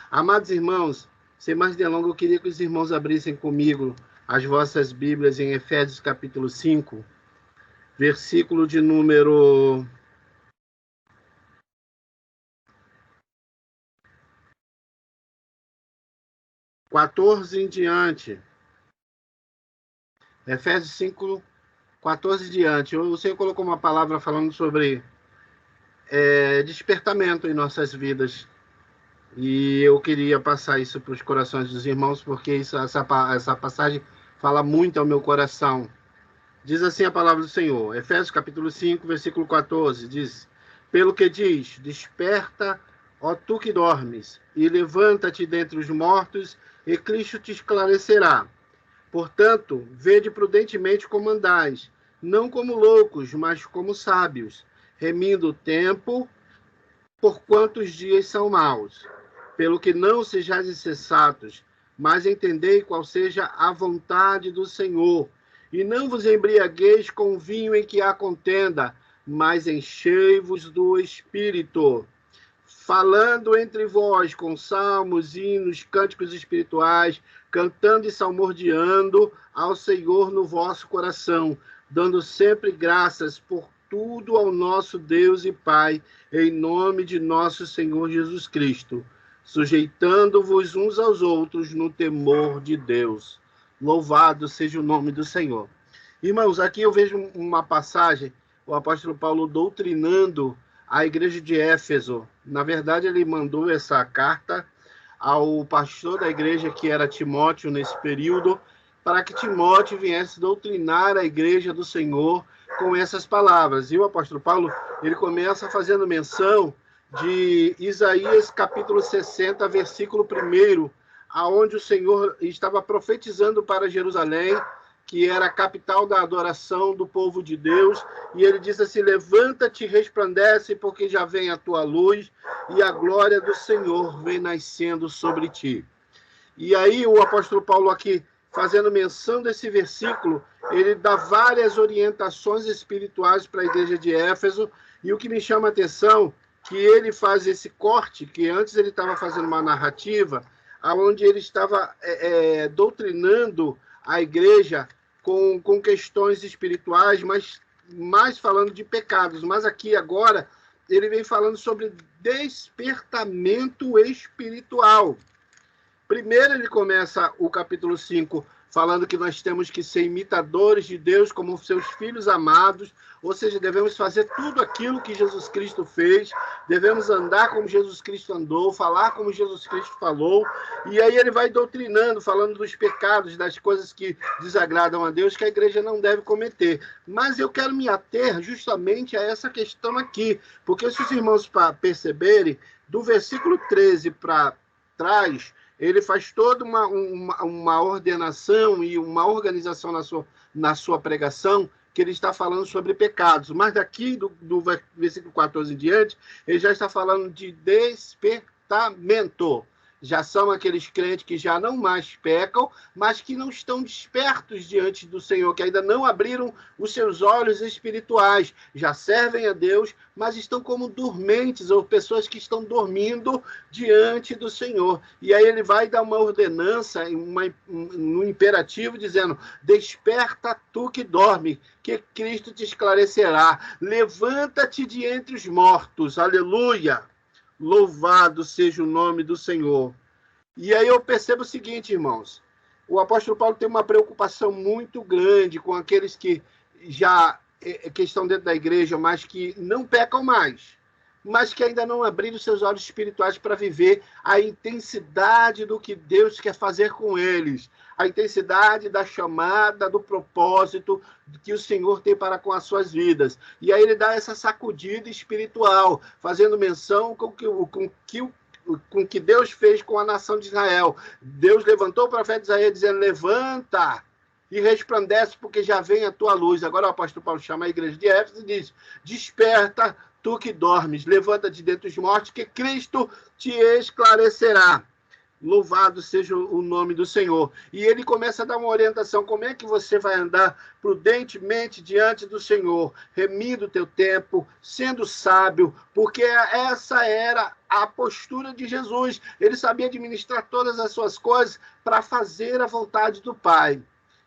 Amados irmãos, sem mais delongas, eu queria que os irmãos abrissem comigo as vossas Bíblias em Efésios capítulo 5, versículo de número 14 em diante. Efésios 5, 14 em diante. O Senhor colocou uma palavra falando sobre despertamento em nossas vidas. E eu queria passar isso para os corações dos irmãos, porque essa passagem fala muito ao meu coração. Diz assim a palavra do Senhor, Efésios capítulo 5, versículo 14, diz: pelo que diz, desperta, ó tu que dormes, e levanta-te dentre os mortos, e Cristo te esclarecerá. Portanto, vede prudentemente como andais, não como loucos, mas como sábios, remindo o tempo, porquanto os dias são maus. Pelo que não sejais insensatos, mas entendei qual seja a vontade do Senhor. E não vos embriagueis com vinho em que há contenda, mas enchei-vos do Espírito, falando entre vós com salmos, hinos, cânticos espirituais, cantando e salmodiando ao Senhor no vosso coração, dando sempre graças por tudo ao nosso Deus e Pai, em nome de nosso Senhor Jesus Cristo, sujeitando-vos uns aos outros no temor de Deus. Louvado seja o nome do Senhor. Irmãos, aqui eu vejo uma passagem, o apóstolo Paulo doutrinando a igreja de Éfeso. Na verdade, ele mandou essa carta ao pastor da igreja, que era Timóteo, nesse período, para que Timóteo viesse doutrinar a igreja do Senhor com essas palavras. E o apóstolo Paulo, ele começa fazendo menção de Isaías capítulo 60, versículo 1, aonde o Senhor estava profetizando para Jerusalém, que era a capital da adoração do povo de Deus, e ele diz assim: levanta-te e resplandece, porque já vem a tua luz, e a glória do Senhor vem nascendo sobre ti. E aí o apóstolo Paulo aqui, fazendo menção desse versículo, ele dá várias orientações espirituais para a igreja de Éfeso, e o que me chama a atenção, que ele faz esse corte, que antes ele estava fazendo uma narrativa, onde ele estava doutrinando a igreja com questões espirituais, mas mais falando de pecados. Mas aqui agora ele vem falando sobre despertamento espiritual. Primeiro ele começa o capítulo 5 falando que nós temos que ser imitadores de Deus como seus filhos amados, ou seja, devemos fazer tudo aquilo que Jesus Cristo fez, devemos andar como Jesus Cristo andou, falar como Jesus Cristo falou, e aí ele vai doutrinando, falando dos pecados, das coisas que desagradam a Deus, que a igreja não deve cometer. Mas eu quero me ater justamente a essa questão aqui, porque se os irmãos perceberem, do versículo 13 para trás, ele faz toda uma ordenação e uma organização na sua pregação, que ele está falando sobre pecados. Mas daqui, do versículo 14 em diante, ele já está falando de despertamento. Já são aqueles crentes que já não mais pecam, mas que não estão despertos diante do Senhor, que ainda não abriram os seus olhos espirituais, já servem a Deus, mas estão como dormentes, ou pessoas que estão dormindo diante do Senhor. E aí ele vai dar uma ordenança, um imperativo, dizendo: desperta tu que dorme, que Cristo te esclarecerá. Levanta-te de entre os mortos. Aleluia! Louvado seja o nome do Senhor. E aí eu percebo o seguinte, irmãos. O apóstolo Paulo tem uma preocupação muito grande com aqueles que que estão dentro da igreja, mas que não pecam mais, mas que ainda não abriram seus olhos espirituais para viver a intensidade do que Deus quer fazer com eles, a intensidade da chamada, do propósito que o Senhor tem para com as suas vidas. E aí ele dá essa sacudida espiritual, fazendo menção com que Deus fez com a nação de Israel. Deus levantou o profeta Isaías dizendo: levanta e resplandece, porque já vem a tua luz. Agora o apóstolo Paulo chama a igreja de Éfeso e diz: desperta, tu que dormes, levanta de dentro dos mortos, que Cristo te esclarecerá. Louvado seja o nome do Senhor. E ele começa a dar uma orientação, como é que você vai andar prudentemente diante do Senhor, remindo o teu tempo, sendo sábio, porque essa era a postura de Jesus. Ele sabia administrar todas as suas coisas para fazer a vontade do Pai.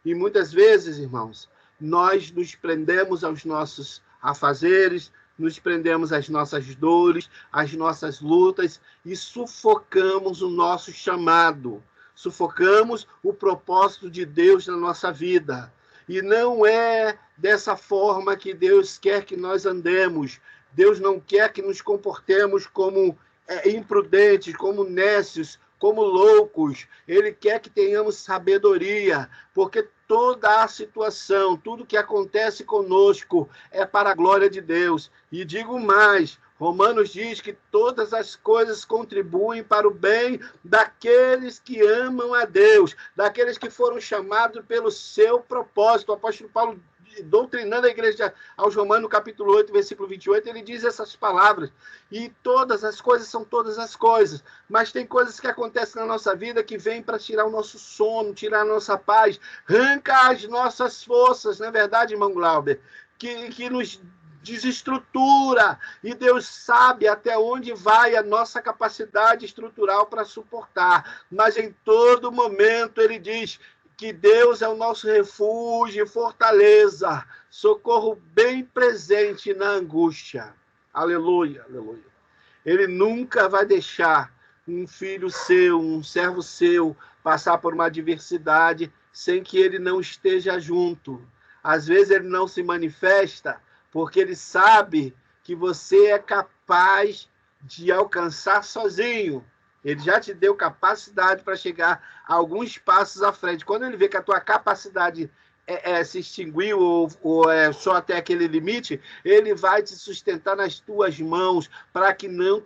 E muitas vezes, irmãos, nós nos prendemos aos nossos afazeres, nos prendemos às nossas dores, às nossas lutas e sufocamos o nosso chamado, sufocamos o propósito de Deus na nossa vida. E não é dessa forma que Deus quer que nós andemos. Deus não quer que nos comportemos como imprudentes, como nécios, como loucos. Ele quer que tenhamos sabedoria, porque toda a situação, tudo que acontece conosco é para a glória de Deus. E digo mais, Romanos diz que todas as coisas contribuem para o bem daqueles que amam a Deus, daqueles que foram chamados pelo seu propósito. O apóstolo Paulo, doutrinando a igreja aos Romanos, capítulo 8, versículo 28, ele diz essas palavras. E todas as coisas são todas as coisas. Mas tem coisas que acontecem na nossa vida que vêm para tirar o nosso sono, tirar a nossa paz, arranca as nossas forças, não é verdade, irmão Glauber? Que nos desestrutura. E Deus sabe até onde vai a nossa capacidade estrutural para suportar. Mas em todo momento ele diz que Deus é o nosso refúgio e fortaleza, socorro bem presente na angústia. Aleluia, aleluia. Ele nunca vai deixar um filho seu, um servo seu, passar por uma adversidade sem que ele não esteja junto. Às vezes ele não se manifesta porque ele sabe que você é capaz de alcançar sozinho. Ele já te deu capacidade para chegar a alguns passos à frente. Quando ele vê que a tua capacidade se extinguiu ou é só até aquele limite, ele vai te sustentar nas tuas mãos para que não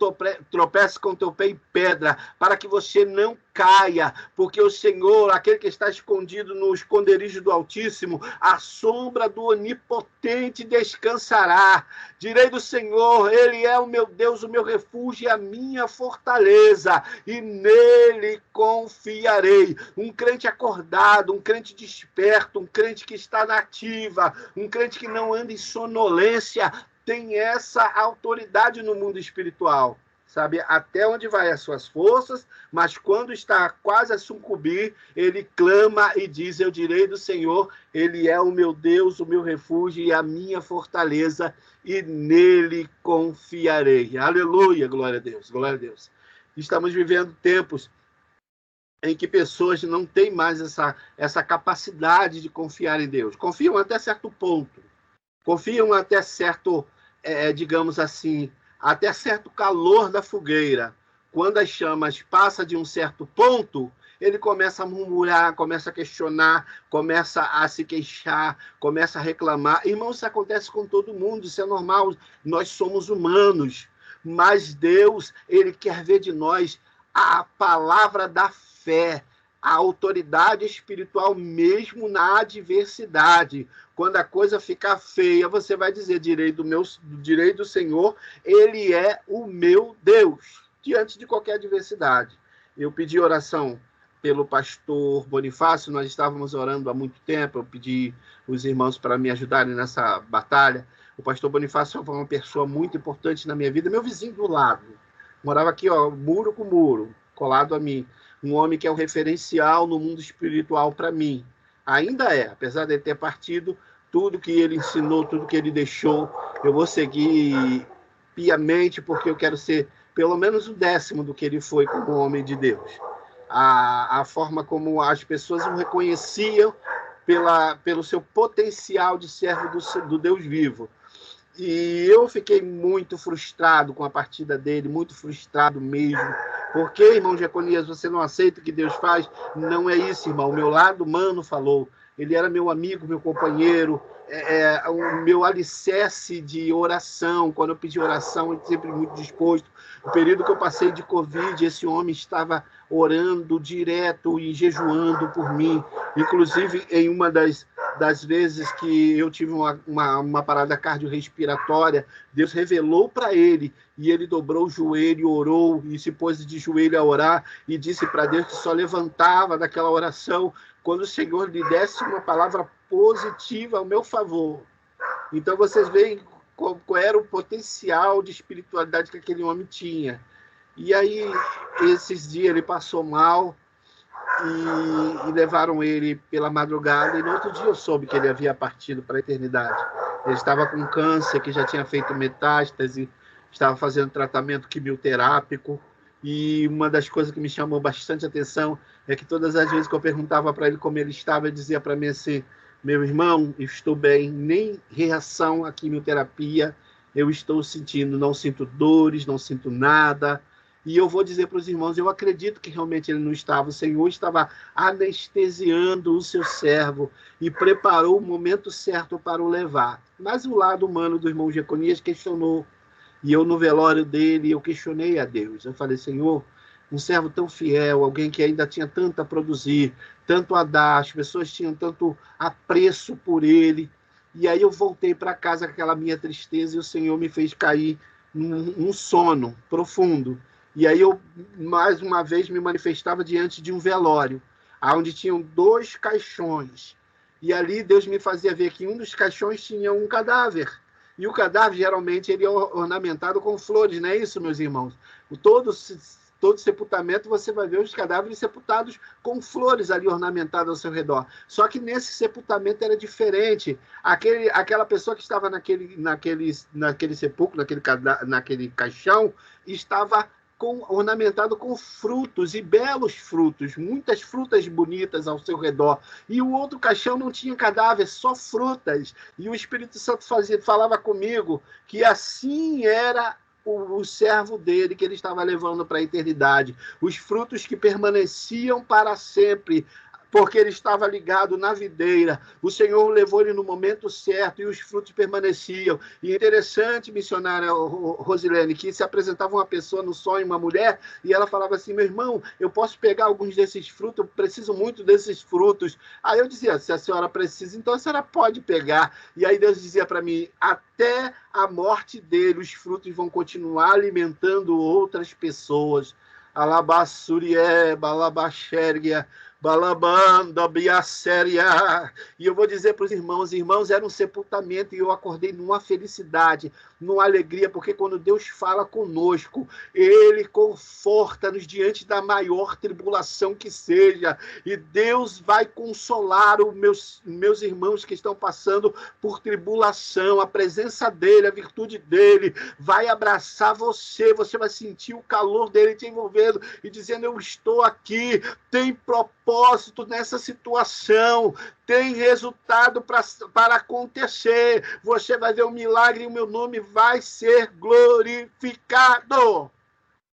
tropece com teu pé em pedra, para que você não caia, porque o Senhor, aquele que está escondido no esconderijo do Altíssimo, a sombra do Onipotente descansará. Direi do Senhor, ele é o meu Deus, o meu refúgio e a minha fortaleza, e nele confiarei. Um crente acordado, um crente desperto, um crente que está na ativa, um crente que não anda em sonolência, tem essa autoridade no mundo espiritual. Sabe até onde vai as suas forças, mas quando está quase a sucumbir, ele clama e diz, eu direi do Senhor, ele é o meu Deus, o meu refúgio e a minha fortaleza, e nele confiarei. Aleluia, glória a Deus, glória a Deus. Estamos vivendo tempos em que pessoas não têm mais essa capacidade de confiar em Deus. Confiam até certo ponto, confiam até certo, digamos assim, até certo calor da fogueira. Quando as chamas passam de um certo ponto, ele começa a murmurar, começa a questionar, começa a se queixar, começa a reclamar. Irmão, isso acontece com todo mundo, isso é normal, nós somos humanos. Mas Deus, ele quer ver de nós a palavra da fé, a autoridade espiritual mesmo na adversidade. Quando a coisa ficar feia, você vai dizer, direi do Senhor, ele é o meu Deus, diante de qualquer adversidade. Eu pedi oração pelo pastor Bonifácio, nós estávamos orando há muito tempo, eu pedi os irmãos para me ajudarem nessa batalha. O pastor Bonifácio foi uma pessoa muito importante na minha vida, meu vizinho do lado. Morava aqui, ó, muro com muro, colado a mim. Um homem que é um referencial no mundo espiritual para mim. Ainda é, apesar de ele ter partido, tudo que ele ensinou, tudo que ele deixou, eu vou seguir piamente, porque eu quero ser pelo menos o 10º do que ele foi como homem de Deus. A forma como as pessoas o reconheciam pelo seu potencial de servo do Deus vivo. E eu fiquei muito frustrado com a partida dele, muito frustrado mesmo. Porque, irmão Jeconias, você não aceita o que Deus faz? Não é isso, irmão. O meu lado humano falou. Ele era meu amigo, meu companheiro, o meu alicerce de oração. Quando eu pedi oração, ele sempre muito disposto. O período que eu passei de Covid, esse homem estava orando direto e jejuando por mim. Inclusive, em uma das das vezes que eu tive uma parada cardiorrespiratória, Deus revelou para ele, e ele dobrou o joelho, orou, e se pôs de joelho a orar, e disse para Deus que só levantava daquela oração quando o Senhor lhe desse uma palavra positiva ao meu favor. Então vocês veem qual era o potencial de espiritualidade que aquele homem tinha. E aí, esses dias ele passou mal, e levaram ele pela madrugada, e no outro dia eu soube que ele havia partido para a eternidade. Ele estava com câncer que já tinha feito metástase, estava fazendo tratamento quimioterápico, e uma das coisas que me chamou bastante atenção é que todas as vezes que eu perguntava para ele como ele estava, ele dizia para mim assim: meu irmão, estou bem, nem reação à quimioterapia eu estou sentindo, não sinto dores, não sinto nada. E eu vou dizer para os irmãos, eu acredito que realmente ele não estava. O Senhor estava anestesiando o seu servo e preparou o momento certo para o levar. Mas o lado humano do irmão Jeconias questionou. E eu, no velório dele, eu questionei a Deus. Eu falei: Senhor, um servo tão fiel, alguém que ainda tinha tanto a produzir, tanto a dar, as pessoas tinham tanto apreço por ele. E aí eu voltei para casa com aquela minha tristeza, e o Senhor me fez cair num sono profundo. E aí eu, mais uma vez, me manifestava diante de um velório, onde tinham 2 caixões. E ali Deus me fazia ver que um dos caixões tinha um cadáver. E o cadáver, geralmente, ele é ornamentado com flores, não é isso, meus irmãos? Todo sepultamento, você vai ver os cadáveres sepultados com flores ali ornamentadas ao seu redor. Só que nesse sepultamento era diferente. Aquela pessoa que estava naquele sepulcro, naquele caixão, estava ornamentado com frutos, e belos frutos, muitas frutas bonitas ao seu redor. E o outro caixão não tinha cadáver, só frutas. E o Espírito Santo falava comigo que assim era o servo dele, que ele estava levando para a eternidade. Os frutos que permaneciam para sempre, porque ele estava ligado na videira. O Senhor levou ele no momento certo e os frutos permaneciam. E interessante, missionária Rosilene, que se apresentava uma pessoa no sonho, uma mulher, e ela falava assim: meu irmão, eu posso pegar alguns desses frutos, eu preciso muito desses frutos. Aí eu dizia: se a senhora precisa, então a senhora pode pegar. E aí Deus dizia para mim: até a morte dele, os frutos vão continuar alimentando outras pessoas. Alabassurie, balabaxérgia, balabanda, biasséria. E eu vou dizer para os irmãos, era um sepultamento, e eu acordei numa felicidade, numa alegria, porque quando Deus fala conosco, ele conforta-nos diante da maior tribulação que seja, e Deus vai consolar os meus irmãos que estão passando por tribulação. A presença dele, a virtude dele vai abraçar você, você vai sentir o calor dele te envolvendo e dizendo: eu estou aqui. Tem propósito nessa situação, tem resultado para acontecer. Você vai ver o milagre e o meu nome vai ser glorificado.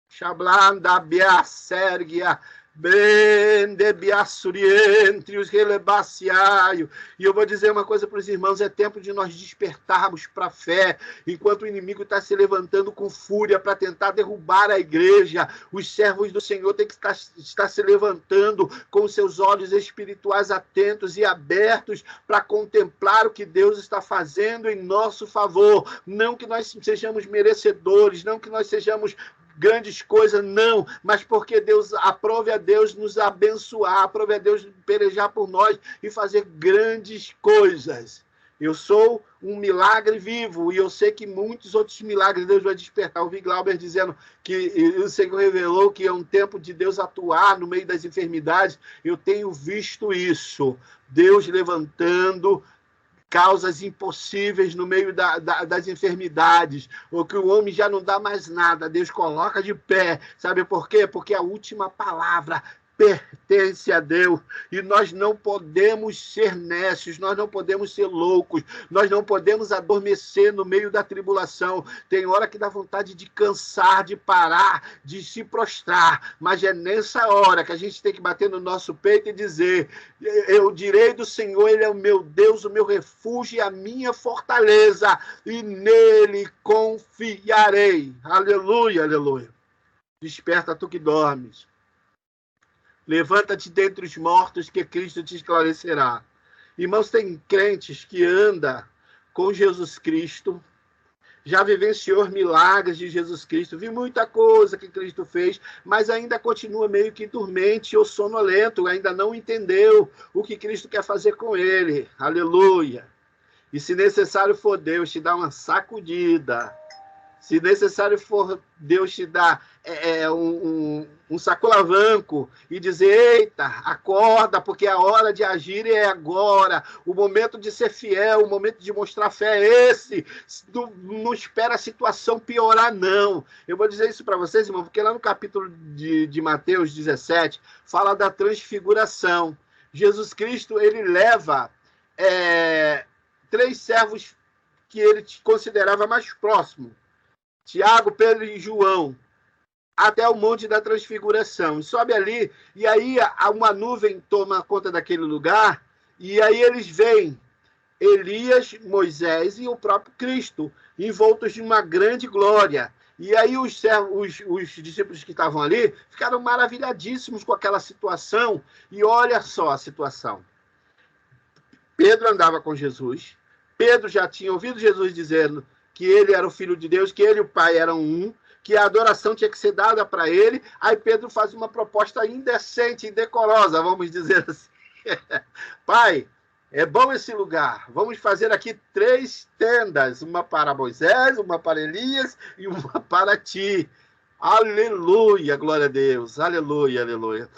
Shablanda biasérgia, bende biassuri, entre os relebaciaio. E eu vou dizer uma coisa para os irmãos: é tempo de nós despertarmos para a fé, enquanto o inimigo está se levantando com fúria para tentar derrubar a igreja. Os servos do Senhor têm que estar se levantando com seus olhos espirituais atentos e abertos para contemplar o que Deus está fazendo em nosso favor. Não que nós sejamos merecedores, não que nós sejamos grandes coisas, não, mas porque aprove a Deus nos abençoar, aprove a Deus pelejar por nós e fazer grandes coisas. Eu sou um milagre vivo, e eu sei que muitos outros milagres Deus vai despertar. Eu vi Glauber dizendo que o Senhor revelou que é um tempo de Deus atuar no meio das enfermidades. Eu tenho visto isso, Deus levantando causas impossíveis no meio das enfermidades, ou que o homem já não dá mais nada, Deus coloca de pé. Sabe por quê? Porque a última palavra pertence a Deus, e nós não podemos ser nécios, nós não podemos ser loucos, nós não podemos adormecer no meio da tribulação. Tem hora que dá vontade de cansar, de parar, de se prostrar, mas é nessa hora que a gente tem que bater no nosso peito e dizer: eu direi do Senhor, ele é o meu Deus, o meu refúgio e a minha fortaleza, e nele confiarei. Aleluia, aleluia. Desperta tu que dormes. Levanta-te dentre os mortos, que Cristo te esclarecerá. Irmãos, tem crentes que andam com Jesus Cristo, já vivenciou milagres de Jesus Cristo, viu muita coisa que Cristo fez, mas ainda continua meio que dormente ou sonolento, ainda não entendeu o que Cristo quer fazer com ele. Aleluia! E se necessário for Deus te dar uma sacudida, se necessário for Deus te dar um saculavanco e dizer, eita, acorda, porque a hora de agir é agora, o momento de ser fiel, o momento de mostrar fé é esse, não espera a situação piorar, não. Eu vou dizer isso para vocês, irmão, porque lá no capítulo de Mateus 17, fala da transfiguração. Jesus Cristo, ele leva 3 servos que ele considerava mais próximos, Tiago, Pedro e João, até o Monte da Transfiguração. Sobe ali, e aí uma nuvem toma conta daquele lugar, e aí eles veem Elias, Moisés e o próprio Cristo, envoltos de uma grande glória. E aí os discípulos que estavam ali ficaram maravilhadíssimos com aquela situação, e olha só a situação. Pedro andava com Jesus, Pedro já tinha ouvido Jesus dizendo que ele era o Filho de Deus, que ele e o Pai eram um, que a adoração tinha que ser dada para ele. Aí Pedro faz uma proposta indecente, indecorosa, vamos dizer assim. Pai, é bom esse lugar, vamos fazer aqui 3 tendas, uma para Moisés, uma para Elias e uma para ti. Aleluia, glória a Deus, aleluia, aleluia.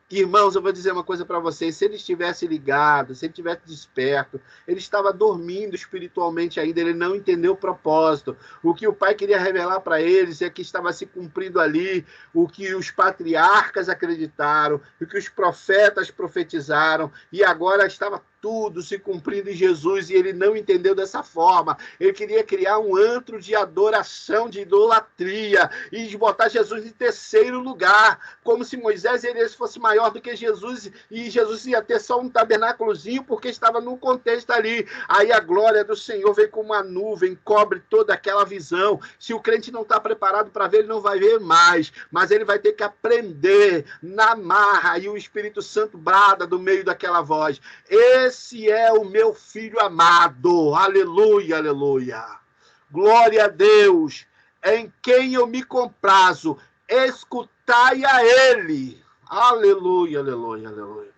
Irmãos, eu vou dizer uma coisa para vocês, se ele estivesse ligado, se ele estivesse desperto, ele estava dormindo espiritualmente ainda, ele não entendeu o propósito. O que o Pai queria revelar para eles é que estava se cumprindo ali o que os patriarcas acreditaram, o que os profetas profetizaram, e agora estava tudo se cumprindo em Jesus, e ele não entendeu dessa forma. Ele queria criar um antro de adoração, de idolatria, e botar Jesus em terceiro lugar, como se Moisés e Elias fosse maior do que Jesus, e Jesus ia ter só um tabernáculozinho, porque estava no contexto ali. Aí a glória do Senhor vem com uma nuvem, cobre toda aquela visão. Se o crente não está preparado para ver, ele não vai ver mais, mas ele vai ter que aprender na marra, e o Espírito Santo brada do meio daquela voz: esse é o meu filho amado, aleluia, aleluia, glória a Deus, em quem eu me comprazo, escutai a ele. Aleluia, aleluia, aleluia.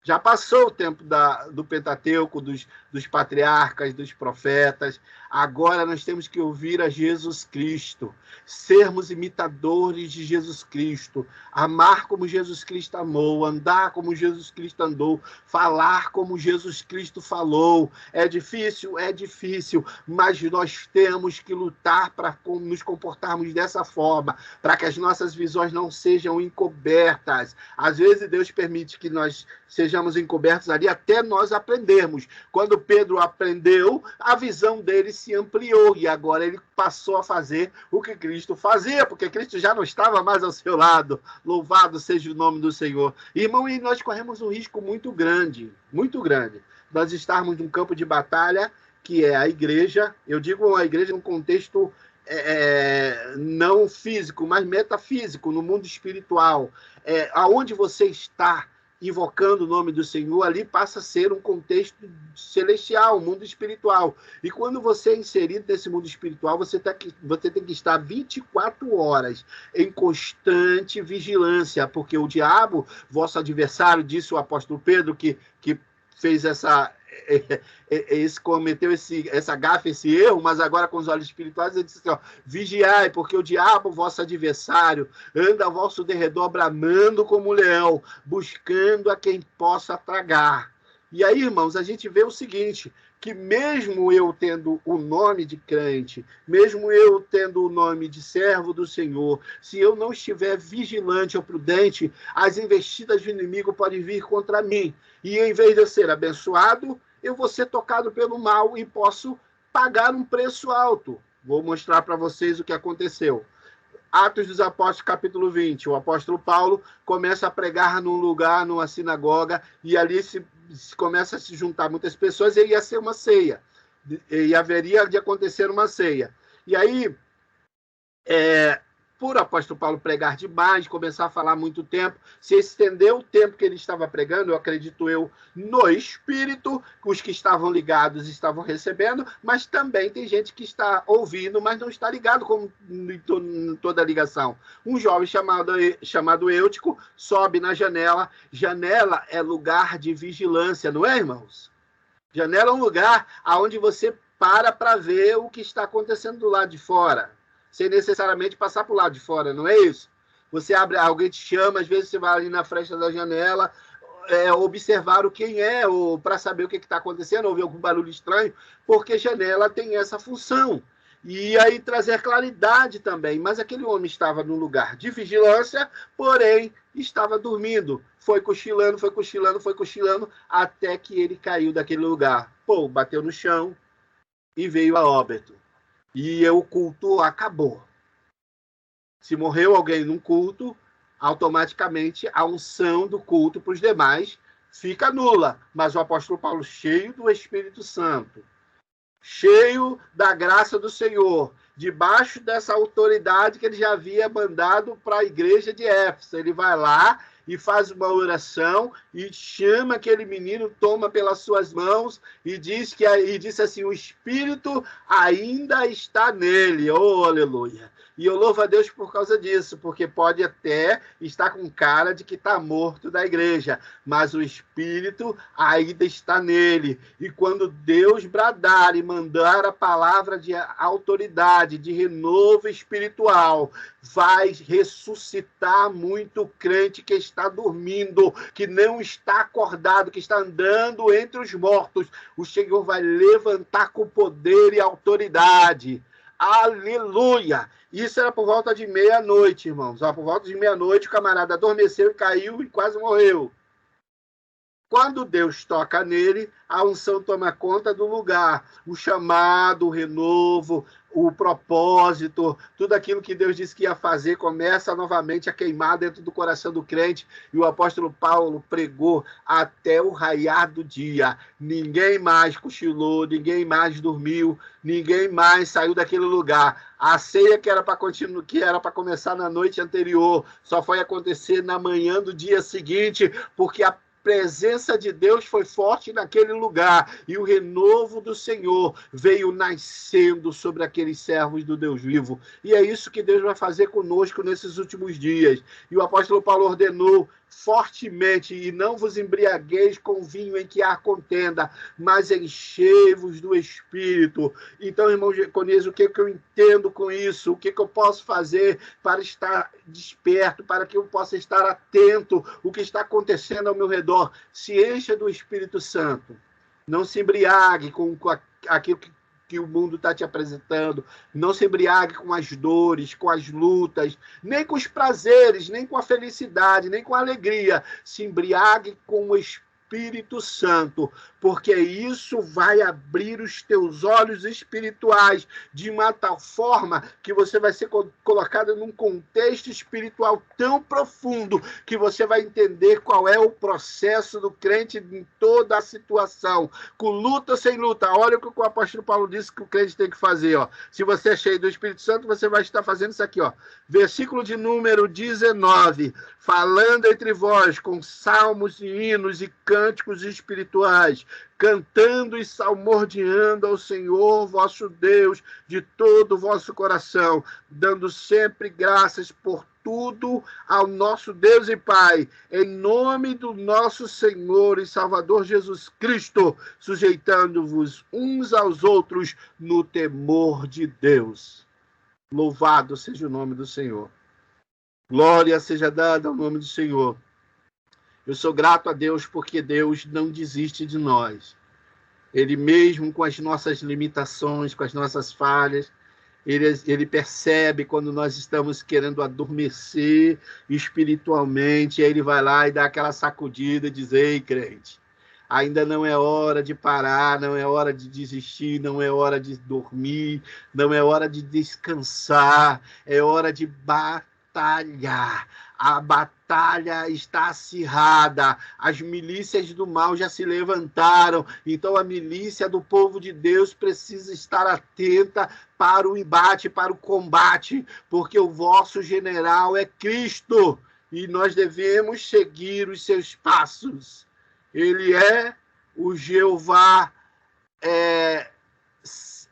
Já passou o tempo do Pentateuco, dos patriarcas, dos profetas. Agora nós temos que ouvir a Jesus Cristo, sermos imitadores de Jesus Cristo, amar como Jesus Cristo amou, andar como Jesus Cristo andou, falar como Jesus Cristo falou. É difícil, mas nós temos que lutar para nos comportarmos dessa forma, para que as nossas visões não sejam encobertas. Às vezes Deus permite que nós sejamos encobertos ali até nós aprendermos. Quando Pedro aprendeu, a visão dele se ampliou, e agora ele passou a fazer o que Cristo fazia, porque Cristo já não estava mais ao seu lado. Louvado seja o nome do Senhor. Irmão, e nós corremos um risco muito grande, nós estarmos num campo de batalha, que é a igreja. Eu digo a igreja num contexto não físico, mas metafísico, no mundo espiritual. Aonde você está invocando o nome do Senhor, ali passa a ser um contexto celestial, um mundo espiritual. E quando você é inserido nesse mundo espiritual, você tem que estar 24 horas em constante vigilância, porque o diabo, vosso adversário, disse o apóstolo Pedro, que fez cometeu essa gafe, esse erro, mas agora com os olhos espirituais ele disse assim, ó: vigiai, porque o diabo, vosso adversário, anda ao vosso derredor bramando como um leão, buscando a quem possa tragar. E aí, irmãos, a gente vê o seguinte, que mesmo eu tendo o nome de crente, mesmo eu tendo o nome de servo do Senhor, se eu não estiver vigilante ou prudente, as investidas do inimigo podem vir contra mim. E em vez de eu ser abençoado, eu vou ser tocado pelo mal e posso pagar um preço alto. Vou mostrar para vocês o que aconteceu. Atos dos Apóstolos, capítulo 20. O apóstolo Paulo começa a pregar num lugar, numa sinagoga, e ali começa a se juntar muitas pessoas, e ia ser uma ceia. E haveria de acontecer uma ceia. E aí, por apóstolo Paulo pregar demais, começar a falar muito tempo, se estendeu o tempo que ele estava pregando, eu acredito eu, no Espírito, os que estavam ligados estavam recebendo, mas também tem gente que está ouvindo, mas não está ligado como em toda a ligação. Um jovem chamado Eutico sobe na janela. Janela é lugar de vigilância, não é, irmãos? Janela é um lugar onde você para ver o que está acontecendo do lado de fora, sem necessariamente passar para o lado de fora, não é isso? Você abre, alguém te chama, às vezes você vai ali na fresta da janela, observar o quem é, ou para saber o que está acontecendo, ouvir algum barulho estranho, porque janela tem essa função. E aí trazer claridade também. Mas aquele homem estava num lugar de vigilância, porém estava dormindo. Foi cochilando, até que ele caiu daquele lugar. Pô, bateu no chão e veio a óbito. E o culto acabou. Se morreu alguém num culto, automaticamente a unção do culto para os demais fica nula. Mas o apóstolo Paulo, cheio do Espírito Santo, cheio da graça do Senhor, debaixo dessa autoridade que ele já havia mandado para a igreja de Éfeso, ele vai lá e faz uma oração e chama aquele menino, toma pelas suas mãos e disse assim: o Espírito ainda está nele. Oh, aleluia! E eu louvo a Deus por causa disso, porque pode até estar com cara de que está morto da igreja, mas o Espírito ainda está nele. E quando Deus bradar e mandar a palavra de autoridade, de renovo espiritual, vai ressuscitar muito crente que está dormindo, que não está acordado, que está andando entre os mortos. O Senhor vai levantar com poder e autoridade. Aleluia! Isso era por volta de meia-noite, irmãos. Por volta de meia-noite, o camarada adormeceu e caiu e quase morreu. Quando Deus toca nele, a unção toma conta do lugar. O chamado, o renovo, o propósito, tudo aquilo que Deus disse que ia fazer começa novamente a queimar dentro do coração do crente. E o apóstolo Paulo pregou até o raiar do dia. Ninguém mais cochilou, ninguém mais dormiu, ninguém mais saiu daquele lugar. A ceia que era para começar na noite anterior só foi acontecer na manhã do dia seguinte, porque a presença de Deus foi forte naquele lugar e o renovo do Senhor veio nascendo sobre aqueles servos do Deus vivo. E é isso que Deus vai fazer conosco nesses últimos dias. E o apóstolo Paulo ordenou fortemente: e não vos embriagueis com vinho em que há contenda, mas enchei-vos do Espírito. Então, irmão Jeconias, o que eu entendo com isso? O que eu posso fazer para estar desperto, para que eu possa estar atento ao que está acontecendo ao meu redor? Se encha do Espírito Santo. Não se embriague com aquilo que o mundo está te apresentando. Não se embriague com as dores, com as lutas, nem com os prazeres, nem com a felicidade, nem com a alegria. Se embriague com o Espírito Santo, porque isso vai abrir os teus olhos espirituais de uma tal forma que você vai ser colocado num contexto espiritual tão profundo que você vai entender qual é o processo do crente em toda a situação, com luta ou sem luta. Olha o que o apóstolo Paulo disse que o crente tem que fazer, ó. Se você é cheio do Espírito Santo, você vai estar fazendo isso aqui, ó. Versículo de número 19: falando entre vós com salmos e hinos e cânticos espirituais, cantando e salmodiando ao Senhor vosso Deus de todo o vosso coração, dando sempre graças por tudo ao nosso Deus e Pai, em nome do nosso Senhor e Salvador Jesus Cristo, sujeitando-vos uns aos outros no temor de Deus. Louvado seja o nome do Senhor. Glória seja dada ao nome do Senhor. Eu sou grato a Deus porque Deus não desiste de nós. Ele mesmo com as nossas limitações, com as nossas falhas, ele percebe quando nós estamos querendo adormecer espiritualmente, e aí ele vai lá e dá aquela sacudida e diz: ei, crente, ainda não é hora de parar, não é hora de desistir, não é hora de dormir, não é hora de descansar, é hora de batalhar. A batalha está acirrada, as milícias do mal já se levantaram, então a milícia do povo de Deus precisa estar atenta para o embate, para o combate, porque o vosso general é Cristo, e nós devemos seguir os seus passos. Ele é o Jeová,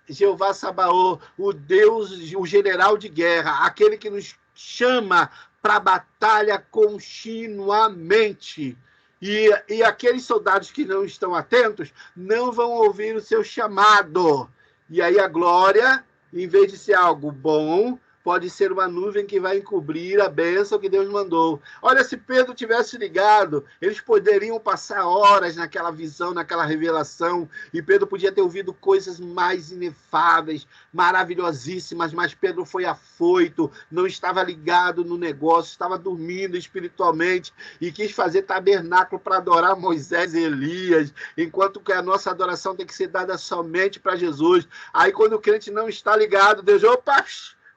Jeová Sabaoth, o Deus, o general de guerra, aquele que nos chama para a batalha continuamente. E aqueles soldados que não estão atentos não vão ouvir o seu chamado. E aí a glória, em vez de ser algo bom, pode ser uma nuvem que vai encobrir a bênção que Deus mandou. Olha, se Pedro tivesse ligado, eles poderiam passar horas naquela visão, naquela revelação, e Pedro podia ter ouvido coisas mais inefáveis, maravilhosíssimas, mas Pedro foi afoito, não estava ligado no negócio, estava dormindo espiritualmente e quis fazer tabernáculo para adorar Moisés e Elias, enquanto que a nossa adoração tem que ser dada somente para Jesus. Aí quando o crente não está ligado, Deus, opa,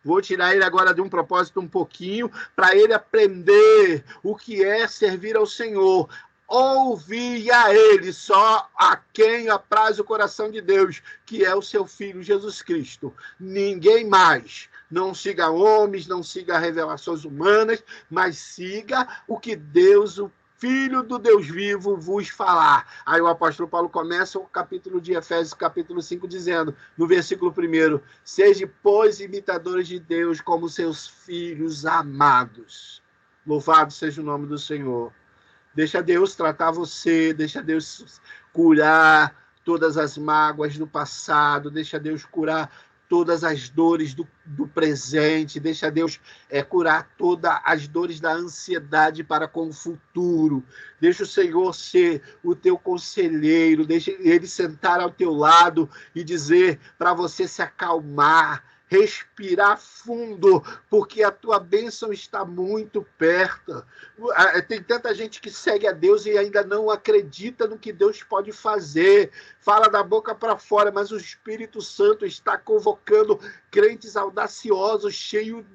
vou tirar ele agora de um propósito um pouquinho, para ele aprender o que é servir ao Senhor. Ouvir a ele, só a quem apraz o coração de Deus, que é o seu Filho Jesus Cristo. Ninguém mais. Não siga homens, não siga revelações humanas, mas siga o que Deus, o Filho do Deus vivo, vos falar. Aí o apóstolo Paulo começa o capítulo de Efésios, capítulo 5, dizendo, no versículo 1, sede, pois, imitadores de Deus como seus filhos amados. Louvado seja o nome do Senhor. Deixa Deus tratar você, deixa Deus curar todas as mágoas do passado, deixa Deus curar todas as dores do presente, deixa Deus curar todas as dores da ansiedade para com o futuro, deixa o Senhor ser o teu conselheiro, deixa Ele sentar ao teu lado e dizer para você se acalmar, respirar fundo, porque a tua bênção está muito perto. Tem tanta gente que segue a Deus e ainda não acredita no que Deus pode fazer, fala da boca para fora, mas o Espírito Santo está convocando crentes audaciosos, cheios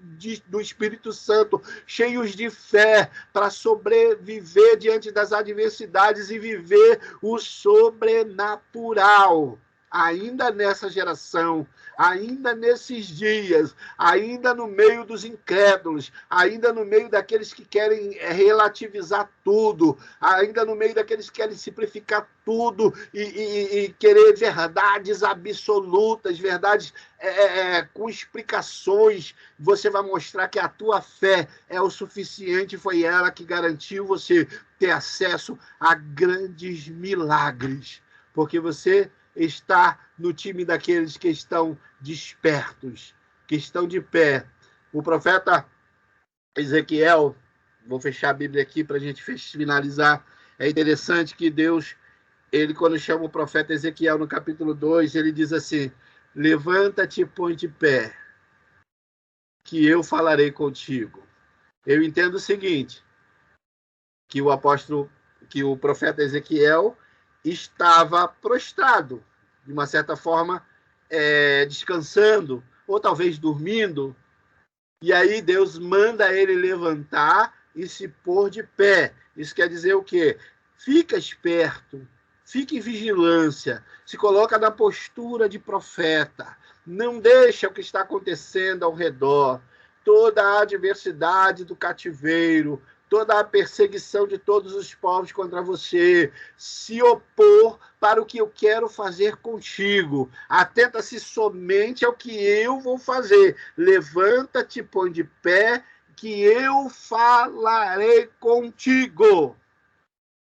do Espírito Santo, cheios de fé, para sobreviver diante das adversidades e viver o sobrenatural. Ainda nessa geração, ainda nesses dias, ainda no meio dos incrédulos, ainda no meio daqueles que querem relativizar tudo, ainda no meio daqueles que querem simplificar tudo e querer verdades absolutas, verdades com explicações, você vai mostrar que a tua fé é o suficiente, foi ela que garantiu você ter acesso a grandes milagres, porque você está no time daqueles que estão despertos, que estão de pé. O profeta Ezequiel, vou fechar a Bíblia aqui para a gente finalizar, é interessante que Deus, ele quando chama o profeta Ezequiel no capítulo 2, ele diz assim, levanta-te e põe de pé, que eu falarei contigo. Eu entendo o seguinte, que o profeta Ezequiel estava prostrado, de uma certa forma, descansando, ou talvez dormindo, e aí Deus manda ele levantar e se pôr de pé. Isso quer dizer o quê? Fica esperto, fica em vigilância, se coloca na postura de profeta, não deixa o que está acontecendo ao redor, toda a adversidade do cativeiro, toda a perseguição de todos os povos contra você, se opor para o que eu quero fazer contigo. Atenta-se somente ao que eu vou fazer. Levanta-te, põe de pé, que eu falarei contigo.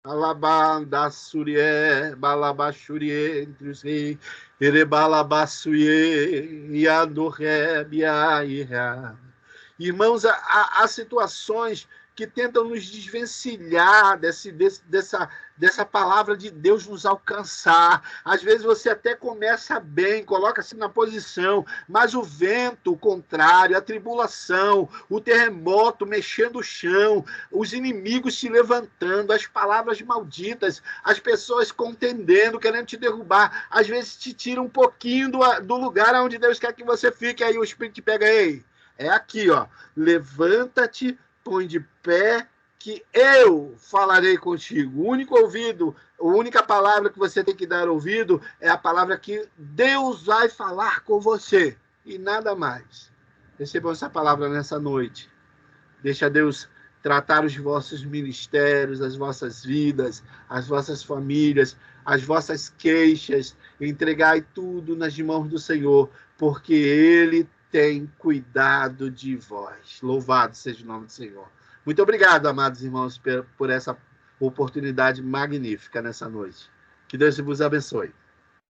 Alabandassurie, balabaxurie, entre os reis, erebalabassuie, iadorrebia, ira. Irmãos, há situações que tentam nos desvencilhar dessa palavra de Deus nos alcançar. Às vezes você até começa bem, coloca-se na posição, mas o vento, o contrário, a tribulação, o terremoto mexendo o chão, os inimigos se levantando, as palavras malditas, as pessoas contendendo, querendo te derrubar, às vezes te tira um pouquinho do lugar onde Deus quer que você fique, aí o Espírito te pega, ei, é aqui, ó, levanta-te, põe de pé, que eu falarei contigo. O único ouvido, a única palavra que você tem que dar ouvido é a palavra que Deus vai falar com você, e nada mais. Recebam essa palavra nessa noite. Deixa Deus tratar os vossos ministérios, as vossas vidas, as vossas famílias, as vossas queixas. Entregai tudo nas mãos do Senhor, porque Ele tem cuidado de vós. Louvado seja o nome do Senhor. Muito obrigado, amados irmãos, por essa oportunidade magnífica nessa noite. Que Deus vos abençoe.